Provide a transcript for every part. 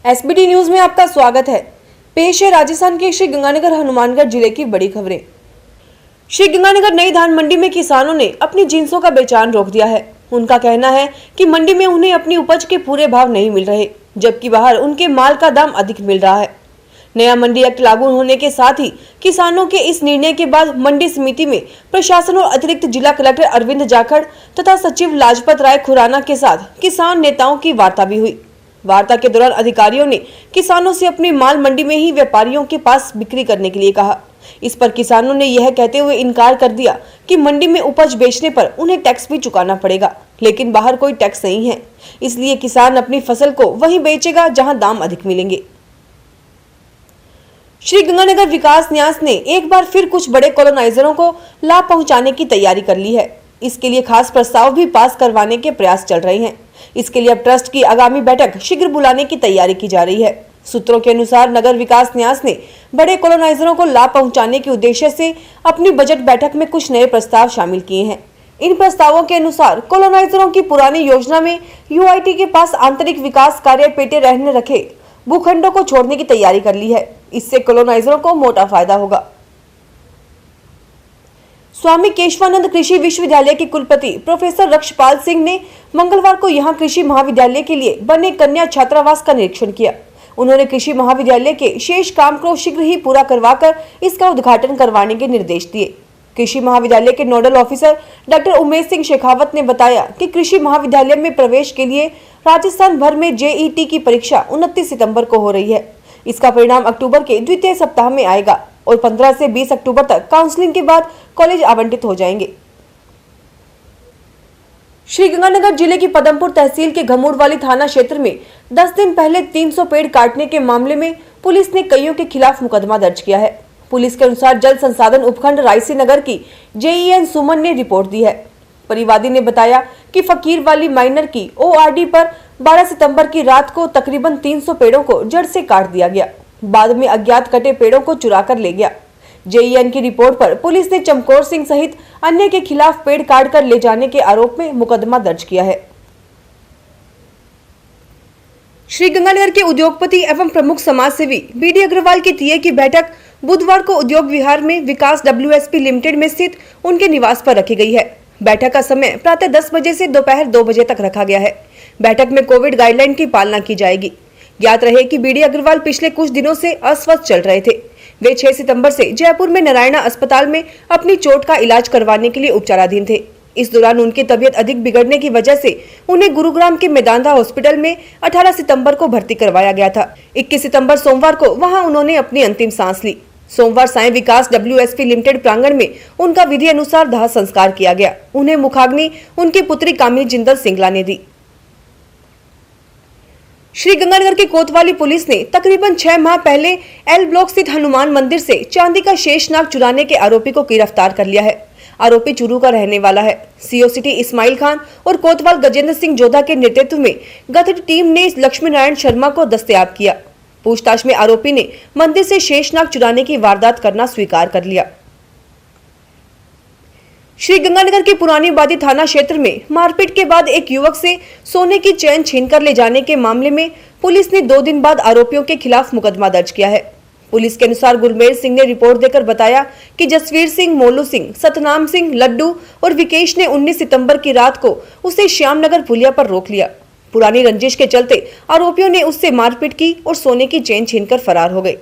SBT news में आपका स्वागत है। पेश है राजस्थान के श्री गंगानगर हनुमानगढ़ जिले की बड़ी खबरें। श्री गंगानगर नई धान मंडी में किसानों ने अपनी जिंसों का बेचान रोक दिया है। उनका कहना है कि मंडी में उन्हें अपनी उपज के पूरे भाव नहीं मिल रहे, जबकि बाहर उनके माल का दाम अधिक मिल रहा है। नया मंडी एक्ट लागू होने के साथ ही किसानों के इस निर्णय के बाद मंडी समिति में प्रशासन और अतिरिक्त जिला कलेक्टर अरविंद जाखड़ तथा सचिव लाजपत राय खुराना के साथ किसान नेताओं की वार्ता भी हुई। वार्ता के दौरान अधिकारियों ने किसानों से अपने माल मंडी में ही व्यापारियों के पास बिक्री करने के लिए कहा। इस पर किसानों ने यह कहते हुए इनकार कर दिया कि मंडी में उपज बेचने पर उन्हें टैक्स भी चुकाना पड़ेगा, लेकिन बाहर कोई टैक्स नहीं है, इसलिए किसान अपनी फसल को वहीं बेचेगा जहां दाम अधिक मिलेंगे। श्री गंगानगर विकास न्यास ने एक बार फिर कुछ बड़े कॉलोनाइजरों को लाभ पहुंचाने की तैयारी कर ली है। इसके लिए खास प्रस्ताव भी पास करवाने के प्रयास चल रहे हैं। इसके लिए अब ट्रस्ट की आगामी बैठक शीघ्र बुलाने की तैयारी की जा रही है। सूत्रों के अनुसार नगर विकास न्यास ने बड़े कॉलोनाइजरों को लाभ पहुंचाने के उद्देश्य से अपनी बजट बैठक में कुछ नए प्रस्ताव शामिल किए हैं। इन प्रस्तावों के अनुसार कॉलोनाइजरों की पुरानी योजना में यूआईटी के पास आंतरिक विकास कार्य पेटे रहने रखे भूखंडों को छोड़ने की तैयारी कर ली है। इससे कॉलोनाइजरों को मोटा फायदा होगा। स्वामी केशवानंद कृषि विश्वविद्यालय के कुलपति प्रोफेसर रक्षपाल सिंह ने मंगलवार को यहां कृषि महाविद्यालय के लिए बने कन्या छात्रावास का निरीक्षण किया। उन्होंने कृषि महाविद्यालय के शेष काम को शीघ्र ही पूरा करवाकर इसका उद्घाटन करवाने के निर्देश दिए। कृषि महाविद्यालय के nodal officer doctor Umesh Singh Shekhawat ने बताया कि कृषि महाविद्यालय में प्रवेश के लिए राजस्थान भर में जेईटी की परीक्षा 29 सितंबर को हो रही है। इसका परिणाम अक्टूबर के द्वितीय सप्ताह में आएगा और 15 से 20 अक्टूबर तक काउंसलिंग के बाद कॉलेज आवंटित हो जाएंगे। श्री गंगानगर जिले की पदमपुर तहसील के घमूरवाली थाना क्षेत्र में 10 दिन पहले 300 पेड़ काटने के मामले में पुलिस ने कईयों के खिलाफ मुकदमा दर्ज किया है। पुलिस के अनुसार जल संसाधन उपखंड रायसी नगर की जेईएन सुमन ने रिपोर्ट दी है। परिवादी ने बताया कि फकीर वाली माइनर की ओआरडी पर 12 सितंबर की रात को तकरीबन 300 पेड़ों को जड़ से काट दिया गया। बाद में अज्ञात कटे पेड़ों को चुरा कर ले गया। जेईएन की रिपोर्ट पर पुलिस ने चमकौर सिंह सहित अन्य के खिलाफ पेड़ काट कर ले जाने के आरोप में मुकदमा दर्ज किया है। श्री गंगानगर के उद्योगपति एवं प्रमुख समाज सेवी बीडी अग्रवाल की टीए की बैठक बुधवार को उद्योग विहार में विकास डब्ल्यूएसपी लिमिटेड में स्थित उनके निवास पर रखी गई है। बैठक का समय प्रातः 10 बजे से दोपहर 2 बजे तक रखा गया है। बैठक में कोविड गाइडलाइन की पालना की जाएगी। ज्ञात रहे कि बीडी अग्रवाल पिछले कुछ दिनों से अस्वस्थ चल रहे थे। वे 6 सितंबर से जयपुर में नारायणा अस्पताल में अपनी चोट का इलाज करवाने के लिए उपचाराधीन थे। इस दौरान उनकी तबीयत अधिक बिगड़ने की वजह से उन्हें गुरुग्राम के मेदांता हॉस्पिटल में 18 सितंबर को भर्ती करवाया गया था। 21 सितंबर सोमवार को वहां उन्होंने अपनी अंतिम सांस ली। सोमवार सायं विकास डब्ल्यूएसपी लिमिटेड प्रांगण में उनका विधि अनुसार दाह संस्कार किया गया। उन्हें मुखाग्नि उनकी पुत्री कामिनी जिंदल सिंगला ने दी। श्री गंगानगर के कोतवाली पुलिस ने तकरीबन 6 माह पहले एल ब्लॉक स्थित हनुमान मंदिर से चांदी का शेषनाग चुराने के आरोपी को गिरफ्तार कर लिया है। आरोपी चूरू का रहने वाला है। सीओ सिटी इस्माइल खान और कोतवाल गजेंद्र सिंह जोधा के नेतृत्व में गठित टीम ने लक्ष्मी नारायण शर्मा को दस्तयाब किया। पूछताछ में आरोपी ने मंदिर से शेषनाग चुराने की वारदात करना स्वीकार कर लिया। श्री गंगानगर के पुरानी बादी थाना क्षेत्र में मारपीट के बाद एक युवक से सोने की चेन छीनकर ले जाने के मामले में पुलिस ने 2 दिन बाद आरोपियों के खिलाफ मुकदमा दर्ज किया है। पुलिस के अनुसार गुरमेल सिंह ने रिपोर्ट देकर बताया कि जसवीर सिंह, मोलू सिंह, सतनाम सिंह, लड्डू और विकेश ने 19 सितंबर की रात को उसे श्यामनगर पुलिया पर रोक लिया। पुरानी रंजिश के चलते आरोपियों ने उससे मारपीट की और सोने की चेन छीनकर फरार हो गए।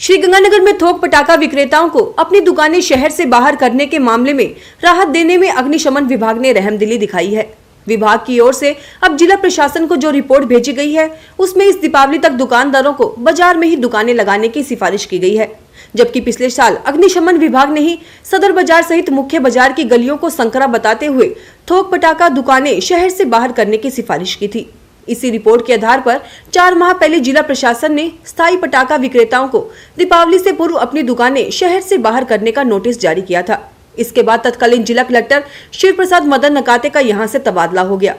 श्री गंगानगर में थोक पटाखा विक्रेताओं को अपनी दुकानें शहर से बाहर करने के मामले में राहत देने में अग्निशमन विभाग ने रहमदिली दिखाई है। विभाग की ओर से अब जिला प्रशासन को जो रिपोर्ट भेजी गई है उसमें इस दीपावली तक दुकानदारों को बाजार में ही दुकानें लगाने की सिफारिश की गई है, जबकि पिछले साल अग्निशमन विभाग ने ही सदर बाजार सहित मुख्य बाजार की गलियों को संकरा बताते हुए थोक पटाखा दुकानें शहर से बाहर करने की सिफारिश की थी। इसी रिपोर्ट के आधार पर 4 माह पहले जिला प्रशासन ने स्थायी पटाखा विक्रेताओं को दीपावली से पूर्व अपनी दुकानें शहर से बाहर करने का नोटिस जारी किया था। इसके बाद तत्कालीन जिला कलेक्टर शिव प्रसाद मदन नकाते का यहां से तबादला हो गया।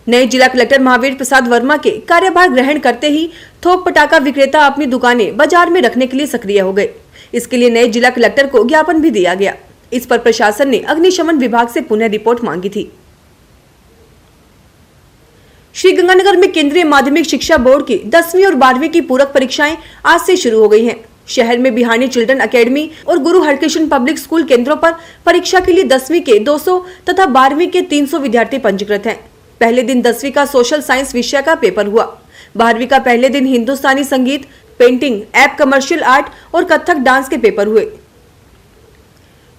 नए जिला कलेक्टर महावीर प्रसाद वर्मा के कार्यभार ग्रहण करते ही थोक पटाखा विक्रेता अपनी दुकानें बाजार में रखने के लिए सक्रिय हो गए। इसके लिए नए जिला कलेक्टर को ज्ञापन भी दिया गया। इस पर प्रशासन ने अग्निशमन विभाग से पुनः रिपोर्ट मांगी थी। श्रीगंगानगर में केंद्रीय माध्यमिक शिक्षा बोर्ड की 10वीं और 12वीं की पूरक परीक्षाएं आज से शुरू हो गई हैं। शहर में बिहानी चिल्ड्रन एकेडमी और गुरु हरकृष्ण पब्लिक स्कूल केंद्रों पर परीक्षा के लिए 10वीं के 200 तथा 12वीं के 300 विद्यार्थी पंजीकृत हैं। पहले दिन 10वीं का सोशल साइंस विषय का पेपर हुआ। 12वीं का पहले दिन हिंदुस्तानी संगीत, पेंटिंग, ऐप कमर्शियल आर्ट और कथक डांस के पेपर हुए।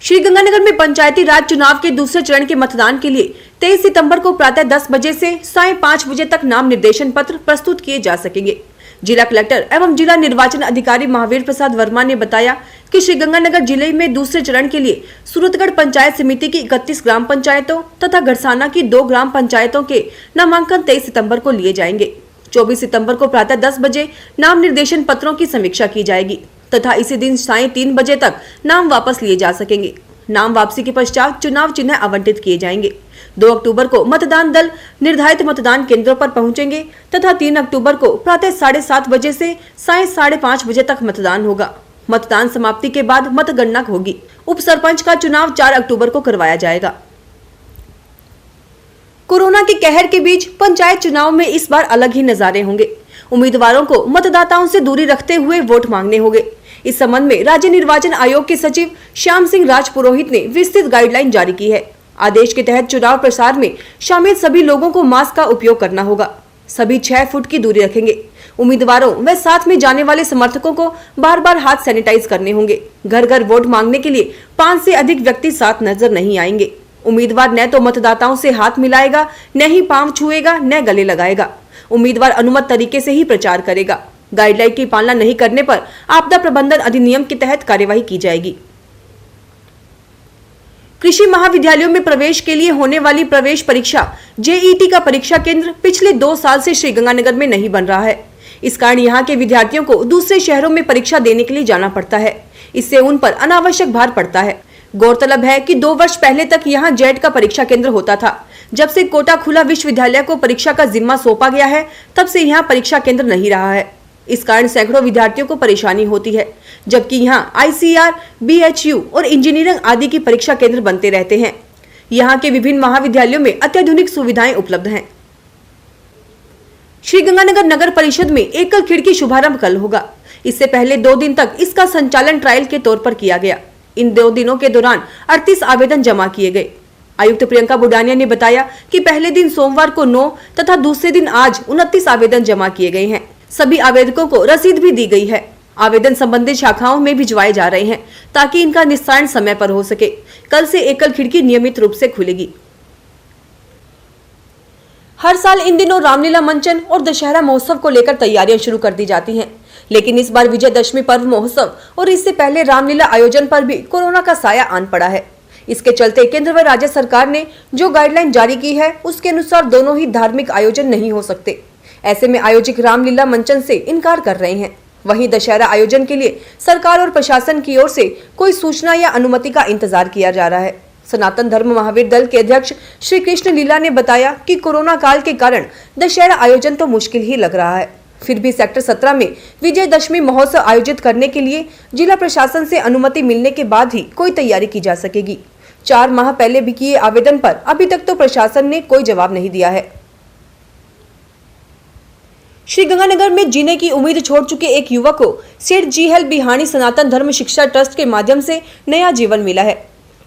श्रीगंगानगर में पंचायती राज चुनाव के दूसरे चरण के मतदान के लिए 23 सितंबर को प्रातः 10 बजे से सायं 5 बजे तक नाम निर्देशन पत्र प्रस्तुत किए जा सकेंगे। जिला कलेक्टर एवं जिला निर्वाचन अधिकारी महावीर प्रसाद वर्मा ने बताया कि श्रीगंगानगर जिले में दूसरे चरण के लिए सूरतगढ़ पंचायत समिति की 31 ग्राम पंचायतों तथा गढ़साना की 2 ग्राम पंचायतों के नामांकन 23 सितंबर को लिए जाएंगे। 24 सितंबर को प्रातः 10 बजे नाम निर्देशन पत्रों की समीक्षा की जाएगी तथा इसी दिन सायं 3 बजे तक नाम वापस लिए जा सकेंगे। नाम वापसी के पश्चात चुनाव चिन्ह आवंटित किए जाएंगे। 2 अक्टूबर को मतदान दल निर्धारित मतदान केंद्रों पर पहुंचेंगे तथा 3 अक्टूबर को प्रातः 7:30 बजे से सायं 5:30 बजे तक मतदान होगा। मतदान समाप्ति के बाद मतगणना होगी। उप सरपंच का चुनाव 4 अक्टूबर को करवाया जाएगा। कोरोना के कहर के बीच पंचायत चुनाव में इस बार अलग ही नजारे होंगे। उम्मीदवारों को मतदाताओं से दूरी रखते हुए वोट मांगने होंगे। इस संबंध में राज्य निर्वाचन आयोग के सचिव श्याम सिंह राजपुरोहित ने विस्तृत गाइडलाइन जारी की है। आदेश के तहत चुनाव प्रचार में शामिल सभी लोगों को मास्क का उपयोग करना होगा। सभी 6 फुट की दूरी रखेंगे। उम्मीदवारों व साथ में जाने वाले समर्थकों को बार बार हाथ सैनिटाइज करने होंगे। घर घर वोट मांगने के लिए 5 से अधिक व्यक्ति साथ नजर नहीं आएंगे। उम्मीदवार न तो मतदाताओं से हाथ मिलाएगा, न ही पांव छुएगा, न गले लगाएगा। उम्मीदवार अनुमत तरीके से ही प्रचार करेगा। गाइडलाइन की पालना नहीं करने पर आपदा प्रबंधन अधिनियम के तहत कार्यवाही की जाएगी। कृषि महाविद्यालयों में प्रवेश के लिए होने वाली प्रवेश परीक्षा जेईटी का परीक्षा केंद्र पिछले 2 साल से श्रीगंगानगर में नहीं बन रहा है। इस कारण यहाँ के विद्यार्थियों को दूसरे शहरों में परीक्षा देने के लिए जाना पड़ता है। इससे उन पर अनावश्यक भार पड़ता है। गौरतलब है कि 2 वर्ष पहले तक यहाँ जेट का परीक्षा केंद्र होता था। जब से कोटा खुला विश्वविद्यालय को परीक्षा का जिम्मा सौंपा गया है, तब से यहाँ परीक्षा केंद्र नहीं रहा है। इस कारण सैकड़ों विद्यार्थियों को परेशानी होती है, जबकि यहाँ आईसीआर, बीएचयू और इंजीनियरिंग आदि की परीक्षा केंद्र बनते रहते हैं। यहाँ के विभिन्न महाविद्यालयों में अत्याधुनिक सुविधाएं उपलब्ध हैं। श्रीगंगानगर नगर परिषद में एकल खिड़की शुभारंभ कल होगा। इससे पहले 2 दिन तक इसका संचालन ट्रायल के तौर पर किया गया। इन 2 दिनों के दौरान 38 आवेदन जमा किए गए। आयुक्त प्रियंका बुडानिया ने बताया कि पहले दिन सोमवार को 9 तथा दूसरे दिन आज 29 आवेदन जमा किए गए हैं। सभी आवेदकों को रसीद भी दी गई है। आवेदन संबंधित शाखाओं में भिजवाए जा रहे हैं ताकि इनका निस्तारण समय पर हो सके। कल से एकल खिड़की नियमित रूप से खुलेगी। हर साल इन दिनों रामलीला मंचन और दशहरा महोत्सव को लेकर तैयारियां शुरू कर दी जाती हैं, लेकिन इस बार विजयदशमी पर्व महोत्सव और इससे पहले रामलीला आयोजन पर भी कोरोना का साया आन पड़ा है। इसके चलते केंद्र व राज्य सरकार ने जो गाइडलाइन जारी की है, उसके अनुसार दोनों ही धार्मिक आयोजन नहीं हो सकते। ऐसे में आयोजक रामलीला मंचन से इनकार कर रहे हैं। वहीं दशहरा आयोजन के लिए सरकार और प्रशासन की ओर से कोई सूचना या अनुमति का इंतजार किया जा रहा है। सनातन धर्म महावीर दल के अध्यक्ष श्री कृष्ण लीला ने बताया कि कोरोना काल के कारण दशहरा आयोजन तो मुश्किल ही लग रहा है। फिर भी सेक्टर 17 में विजयदशमी महोत्सव आयोजित करने के लिए जिला प्रशासन से अनुमति मिलने के बाद ही कोई तैयारी की जा सकेगी। 4 माह पहले भी किए आवेदन पर अभी तक तो प्रशासन ने कोई जवाब नहीं दिया है। श्रीगंगानगर में जीने की उम्मीद छोड़ चुके एक युवक को सेठ जीएल बिहानी सनातन धर्म शिक्षा ट्रस्ट के माध्यम से नया जीवन मिला है।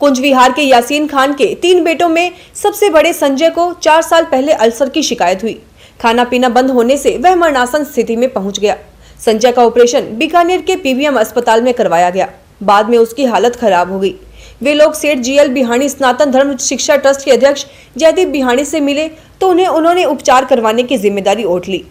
कुंज विहार के यासीन खान के 3 बेटों में सबसे बड़े संजय को 4 साल पहले अल्सर की शिकायत हुई। खाना पीना बंद होने से वह मरणासन स्थिति में पहुंच गया। संजय का ऑपरेशन बीकानेर के पीवीएम अस्पताल में करवाया गया। बाद में उसकी हालत खराब हो गई। वे लोग सेठ जीएल बिहानी सनातन धर्म शिक्षा ट्रस्ट के अध्यक्ष जयदीप बिहानी से मिले तो उन्होंने उपचार करवाने की जिम्मेदारी ओढ़ ली।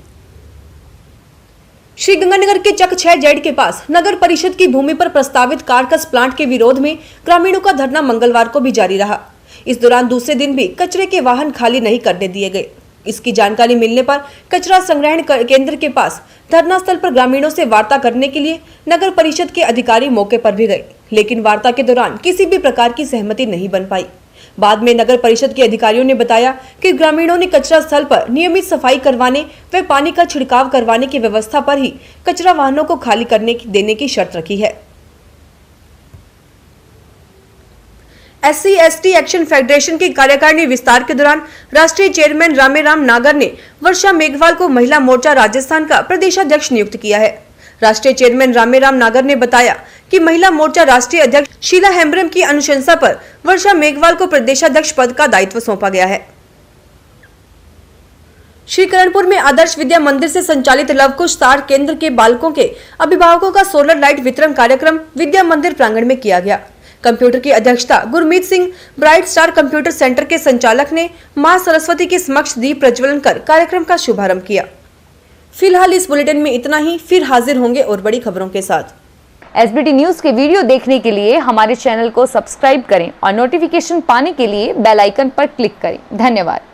श्रीगंगानगर के चक 6 के पास नगर परिषद की भूमि पर प्रस्तावित कारकस प्लांट के विरोध में ग्रामीणों का धरना मंगलवार को भी जारी रहा। इस दौरान दूसरे दिन भी कचरे के वाहन खाली नहीं करने दिए गए। इसकी जानकारी मिलने पर कचरा संग्रहण केंद्र के पास धरना स्थल पर ग्रामीणों से वार्ता करने के लिए नगर परिषद के अधिकारी मौके पर भी गए, लेकिन वार्ता के दौरान किसी भी प्रकार की सहमति नहीं बन पाई। बाद में नगर परिषद के अधिकारियों ने बताया कि ग्रामीणों ने कचरा स्थल पर नियमित सफाई करवाने व पानी का छिड़काव करवाने की व्यवस्था पर ही कचरा वाहनों को खाली देने की शर्त रखी है। SC/ST एक्शन फेडरेशन की कार्यकारिणी विस्तार के दौरान राष्ट्रीय चेयरमैन रामेराम नागर ने वर्षा मेघवाल को महिला मोर्चा राजस्थान का प्रदेशाध्यक्ष नियुक्त किया है। राष्ट्रीय चेयरमैन रामेराम नागर ने बताया कि महिला मोर्चा राष्ट्रीय अध्यक्ष शीला हेम्ब्रम की अनुशंसा पर वर्षा मेघवाल को प्रदेशाध्यक्ष पद का दायित्व सौंपा गया है। श्रीकरणपुर में आदर्श विद्या मंदिर से संचालित लवकुश सार केंद्र के बालकों के अभिभावकों का सोलर लाइट वितरण कार्यक्रम विद्या मंदिर प्रांगण में किया गया। कंप्यूटर की अध्यक्षता Gurmeet Singh bright star computer centre के संचालक ने मां सरस्वती के समक्ष दीप प्रज्वलन कर कार्यक्रम का शुभारंभ किया। फिलहाल इस बुलेटिन में इतना ही, फिर हाजिर होंगे और बड़ी खबरों के साथ। SBT न्यूज के वीडियो देखने के लिए हमारे चैनल को सब्सक्राइब करें और नोटिफिकेशन पाने के लिए बेल आइकन पर क्लिक करें। धन्यवाद।